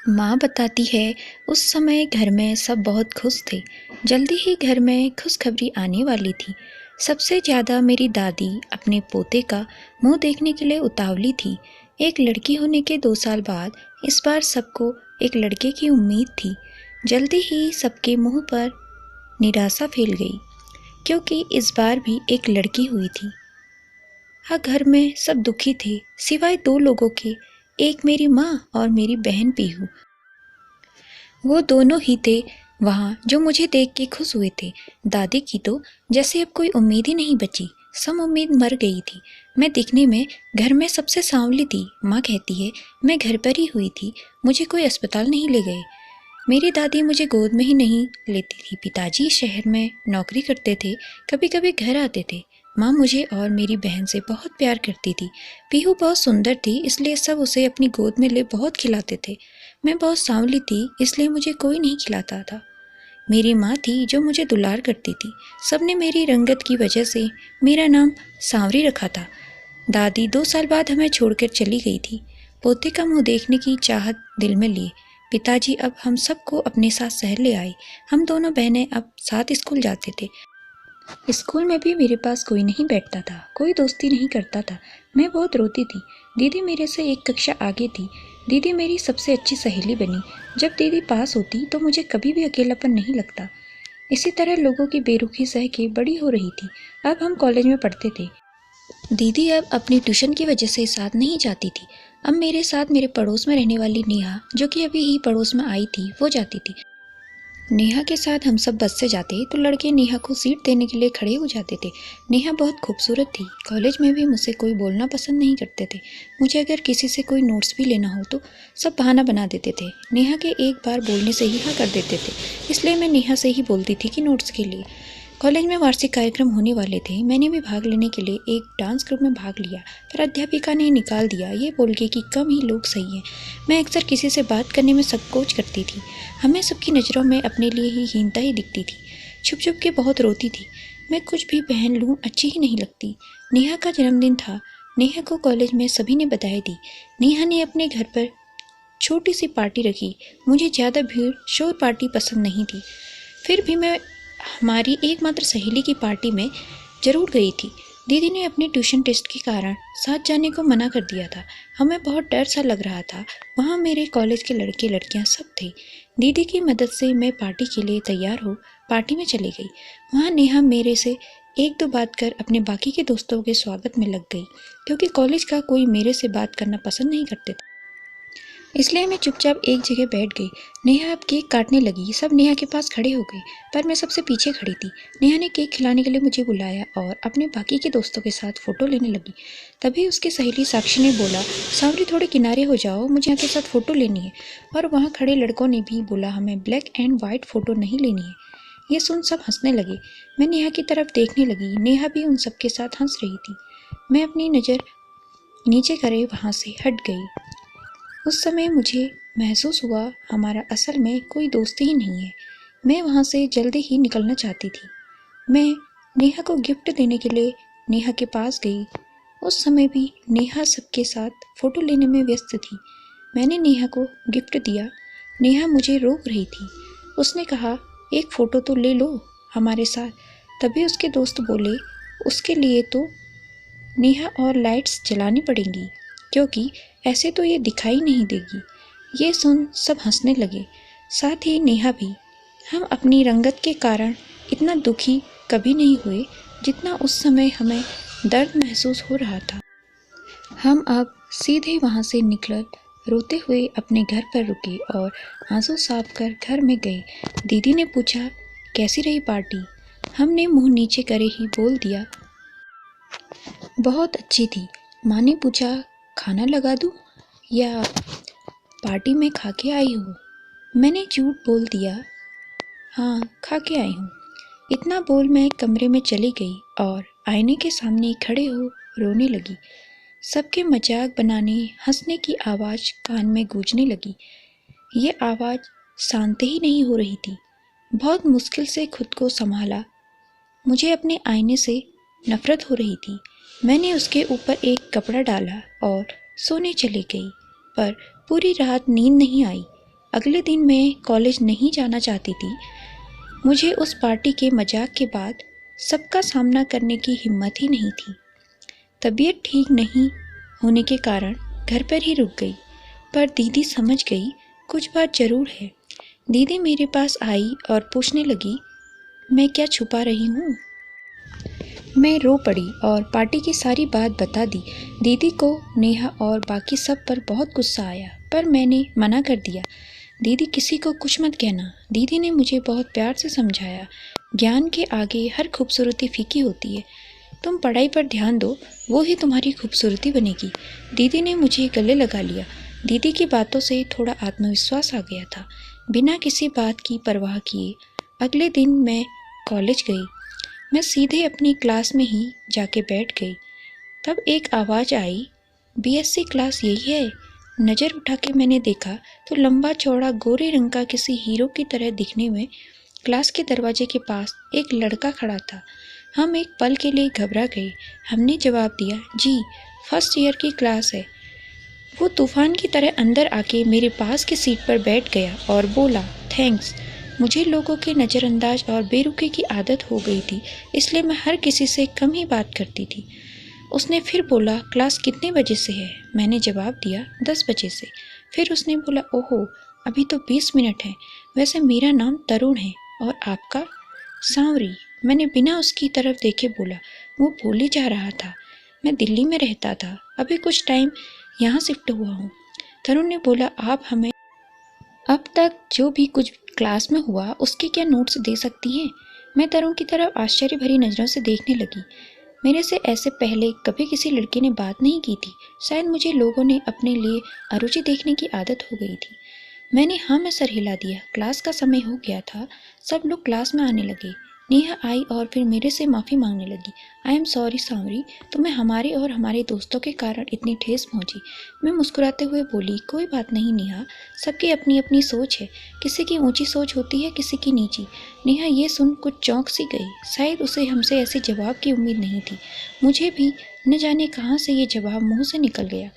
माँ बताती है, उस समय घर में सब बहुत खुश थे। जल्दी ही घर में खुशखबरी आने वाली थी। सबसे ज़्यादा मेरी दादी अपने पोते का मुंह देखने के लिए उतावली थी। एक लड़की होने के 2 साल बाद इस बार सबको एक लड़के की उम्मीद थी। जल्दी ही सबके मुंह पर निराशा फैल गई, क्योंकि इस बार भी एक लड़की हुई थी। हाँ, घर में सब दुखी थे, सिवाय 2 लोगों के, एक मेरी माँ और मेरी बहन पीहू। वो दोनों ही थे वहाँ जो मुझे देख के खुश हुए थे। दादी की तो जैसे अब कोई उम्मीद ही नहीं बची, सब उम्मीद मर गई थी। मैं दिखने में घर में सबसे सांवली थी। माँ कहती है मैं घर पर ही हुई थी, मुझे कोई अस्पताल नहीं ले गए। मेरी दादी मुझे गोद में ही नहीं लेती थी। पिताजी शहर में नौकरी करते थे, कभी कभी घर आते थे। माँ मुझे और मेरी बहन से बहुत प्यार करती थी। पीहू बहुत सुंदर थी, इसलिए सब उसे अपनी गोद में ले बहुत खिलाते थे। मैं बहुत सांवली थी, इसलिए मुझे कोई नहीं खिलाता था। मेरी माँ थी जो मुझे दुलार करती थी। सबने मेरी रंगत की वजह से मेरा नाम सांवरी रखा था। दादी 2 साल बाद हमें छोड़कर चली गई थी। पोते का मुंह देखने की चाहत दिल में लिए पिताजी अब हम सबको अपने साथ शहर ले आए। हम दोनों बहनें अब साथ स्कूल जाते थे। स्कूल में भी मेरे पास कोई नहीं बैठता था, कोई दोस्ती नहीं करता था। मैं बहुत रोती थी। दीदी मेरे से एक कक्षा आगे थी। दीदी मेरी सबसे अच्छी सहेली बनी। जब दीदी पास होती तो मुझे कभी भी अकेलापन नहीं लगता। इसी तरह लोगों की बेरुखी सह के बड़ी हो रही थी। अब हम कॉलेज में पढ़ते थे। दीदी अब अपनी ट्यूशन की वजह से साथ नहीं जाती थी। अब मेरे साथ मेरे पड़ोस में रहने वाली नेहा, जो कि अभी ही पड़ोस में आई थी, वो जाती थी। नेहा के साथ हम सब बस से जाते तो लड़के नेहा को सीट देने के लिए खड़े हो जाते थे। नेहा बहुत खूबसूरत थी। कॉलेज में भी मुझसे कोई बोलना पसंद नहीं करते थे। मुझे अगर किसी से कोई नोट्स भी लेना हो तो सब बहाना बना देते थे। नेहा के एक बार बोलने से ही हाँ कर देते थे, इसलिए मैं नेहा से ही बोलती थी कि नोट्स के लिए। कॉलेज में वार्षिक कार्यक्रम होने वाले थे। मैंने भी भाग लेने के लिए एक डांस ग्रुप में भाग लिया, पर अध्यापिका ने निकाल दिया, ये बोल के कि कम ही लोग सही हैं। मैं अक्सर किसी से बात करने में संकोच करती थी। हमें सबकी नज़रों में अपने लिए ही हीनता ही दिखती थी। छुप छुप के बहुत रोती थी। मैं कुछ भी पहन लूँ अच्छी ही नहीं लगती। नेहा का जन्मदिन था। नेहा को कॉलेज में सभी ने बधाई दी। नेहा ने अपने घर पर छोटी सी पार्टी रखी। मुझे ज़्यादा भीड़ शोर पार्टी पसंद नहीं थी, फिर भी मैं हमारी एकमात्र सहेली की पार्टी में जरूर गई थी। दीदी ने अपने ट्यूशन टेस्ट के कारण साथ जाने को मना कर दिया था। हमें बहुत डर सा लग रहा था। वहाँ मेरे कॉलेज के लड़के लड़कियाँ सब थे। दीदी की मदद से मैं पार्टी के लिए तैयार हो पार्टी में चली गई। वहाँ नेहा मेरे से एक दो बात कर अपने बाकी के दोस्तों के स्वागत में लग गई, क्योंकि कॉलेज का कोई मेरे से बात करना पसंद नहीं करते थे। इसलिए मैं चुपचाप एक जगह बैठ गई। नेहा अब केक काटने लगी। सब नेहा के पास खड़े हो गए, पर मैं सबसे पीछे खड़ी थी। नेहा ने केक खिलाने के लिए मुझे बुलाया और अपने बाकी के दोस्तों के साथ फ़ोटो लेने लगी। तभी उसकी सहेली साक्षी ने बोला, सांवरी थोड़े किनारे हो जाओ, मुझे यहाँ के साथ फ़ोटो लेनी है। और वहाँ खड़े लड़कों ने भी बोला, हमें ब्लैक एंड वाइट फ़ोटो नहीं लेनी है। ये सुन सब हंसने लगे। मैं नेहा की तरफ देखने लगी। नेहा भी उन सबके साथ हंस रही थी। मैं अपनी नज़र नीचे करे वहाँ से हट गई। उस समय मुझे महसूस हुआ हमारा असल में कोई दोस्ती ही नहीं है। मैं वहाँ से जल्दी ही निकलना चाहती थी। मैं नेहा को गिफ्ट देने के लिए नेहा के पास गई। उस समय भी नेहा सबके साथ फ़ोटो लेने में व्यस्त थी। मैंने नेहा को गिफ्ट दिया। नेहा मुझे रोक रही थी। उसने कहा, एक फ़ोटो तो ले लो हमारे साथ। तभी उसके दोस्त बोले, उसके लिए तो नेहा और लाइट्स जलानी पड़ेंगी, क्योंकि ऐसे तो ये दिखाई नहीं देगी। ये सुन सब हंसने लगे, साथ ही नेहा भी। हम अपनी रंगत के कारण इतना दुखी कभी नहीं हुए जितना उस समय हमें दर्द महसूस हो रहा था। हम अब सीधे वहाँ से निकल रोते हुए अपने घर पर रुके और आंसू साफ कर घर में गए। दीदी ने पूछा, कैसी रही पार्टी? हमने मुंह नीचे करे ही बोल दिया, बहुत अच्छी थी। माँ ने पूछा, खाना लगा दूँ या पार्टी में खा के आई हो? मैंने झूठ बोल दिया, हाँ खा के आई हूँ। इतना बोल मैं कमरे में चली गई और आईने के सामने खड़े हो रोने लगी। सबके मजाक बनाने हंसने की आवाज़ कान में गूंजने लगी। ये आवाज़ शांत ही नहीं हो रही थी। बहुत मुश्किल से खुद को संभाला। मुझे अपने आईने से नफरत हो रही थी। मैंने उसके ऊपर एक कपड़ा डाला और सोने चली गई, पर पूरी रात नींद नहीं आई। अगले दिन मैं कॉलेज नहीं जाना चाहती थी। मुझे उस पार्टी के मजाक के बाद सबका सामना करने की हिम्मत ही नहीं थी। तबीयत ठीक नहीं होने के कारण घर पर ही रुक गई, पर दीदी समझ गई कुछ बात जरूर है। दीदी मेरे पास आई और पूछने लगी, मैं क्या छुपा रही हूँ? मैं रो पड़ी और पार्टी की सारी बात बता दी। दीदी को नेहा और बाकी सब पर बहुत गुस्सा आया, पर मैंने मना कर दिया। दीदी किसी को कुछ मत कहना। दीदी ने मुझे बहुत प्यार से समझाया, ज्ञान के आगे हर खूबसूरती फीकी होती है। तुम पढ़ाई पर ध्यान दो, वो ही तुम्हारी खूबसूरती बनेगी। दीदी ने मुझे गले लगा लिया। दीदी की बातों से थोड़ा आत्मविश्वास आ गया था। बिना किसी बात की परवाह किए अगले दिन मैं कॉलेज गई। मैं सीधे अपनी क्लास में ही जाके बैठ गई। तब एक आवाज़ आई, बीएससी क्लास यही है? नज़र उठा के मैंने देखा तो लंबा चौड़ा गोरे रंग का किसी हीरो की तरह दिखने में क्लास के दरवाजे के पास एक लड़का खड़ा था। हम एक पल के लिए घबरा गए। हमने जवाब दिया, जी फर्स्ट ईयर की क्लास है। वो तूफान की तरह अंदर आके मेरे पास की सीट पर बैठ गया और बोला, थैंक्स। मुझे लोगों के नज़रअंदाज और बेरुखी की आदत हो गई थी, इसलिए मैं हर किसी से कम ही बात करती थी। उसने फिर बोला, क्लास कितने बजे से है? मैंने जवाब दिया, 10 बजे से। फिर उसने बोला, ओहो अभी तो 20 मिनट है। वैसे मेरा नाम तरुण है और आपका? सांवरी। मैंने बिना उसकी तरफ देखे बोला। वो भूल ही जा रहा था। मैं दिल्ली में रहता था, अभी कुछ टाइम यहाँ शिफ्ट हुआ हूँ। तरुण ने बोला, आप हमें अब तक जो भी कुछ क्लास में हुआ उसके क्या नोट्स दे सकती हैं? मैं तरुण की तरफ आश्चर्य भरी नज़रों से देखने लगी। मेरे से ऐसे पहले कभी किसी लड़के ने बात नहीं की थी। शायद मुझे लोगों ने अपने लिए अरुचि देखने की आदत हो गई थी। मैंने हाँ में सर हिला दिया। क्लास का समय हो गया था। सब लोग क्लास में आने लगे। नेहा आई और फिर मेरे से माफ़ी मांगने लगी। आई एम सॉरी सांवरी, तुम्हें हमारे और हमारे दोस्तों के कारण इतनी ठेस पहुंची। मैं मुस्कुराते हुए बोली, कोई बात नहीं नेहा, सबकी अपनी अपनी सोच है। किसी की ऊंची सोच होती है, किसी की नीची। नेहा ये सुन कुछ चौंक सी गई। शायद उसे हमसे ऐसे जवाब की उम्मीद नहीं थी। मुझे भी न जाने कहाँ से ये जवाब मुँह से निकल गया।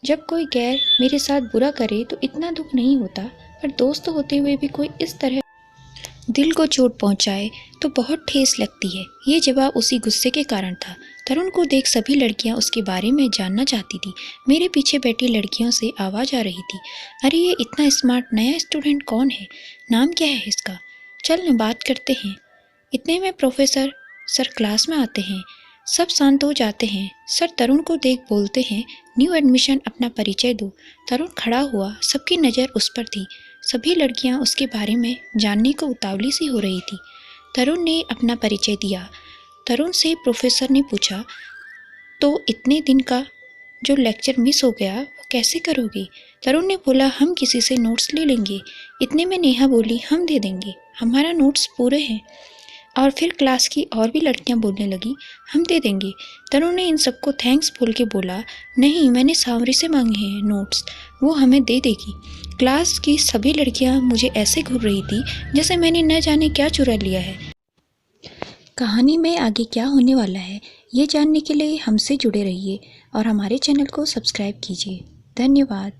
जब कोई गैर मेरे साथ बुरा करे तो इतना दुख नहीं होता, पर दोस्त होते हुए भी कोई इस तरह दिल को चोट पहुंचाए तो बहुत ठेस लगती है। ये जवाब उसी गुस्से के कारण था। तरुण को देख सभी लड़कियां उसके बारे में जानना चाहती थी। मेरे पीछे बैठी लड़कियों से आवाज़ आ रही थी, अरे ये इतना स्मार्ट नया स्टूडेंट कौन है? नाम क्या है इसका? चल न बात करते हैं। इतने में प्रोफेसर सर क्लास में आते हैं। सब शांत हो जाते हैं। सर तरुण को देख बोलते हैं, न्यू एडमिशन अपना परिचय दो। तरुण खड़ा हुआ। सबकी नज़र उस पर थी। सभी लड़कियां उसके बारे में जानने को उतावली सी हो रही थी। तरुण ने अपना परिचय दिया। तरुण से प्रोफेसर ने पूछा, तो इतने दिन का जो लेक्चर मिस हो गया वो कैसे करोगे? तरुण ने बोला, हम किसी से नोट्स ले लेंगे। इतने में नेहा बोली, हम दे देंगे, हमारा नोट्स पूरे हैं। और फिर क्लास की और भी लड़कियां बोलने लगी, हम दे देंगे। तरुण ने इन सबको थैंक्स बोल के बोला, नहीं मैंने सांवरी से मांगे हैं नोट्स, वो हमें दे देगी। क्लास की सभी लड़कियां मुझे ऐसे घूर रही थी जैसे मैंने न जाने क्या चुरा लिया है। कहानी में आगे क्या होने वाला है ये जानने के लिए हमसे जुड़े रहिए और हमारे चैनल को सब्सक्राइब कीजिए। धन्यवाद।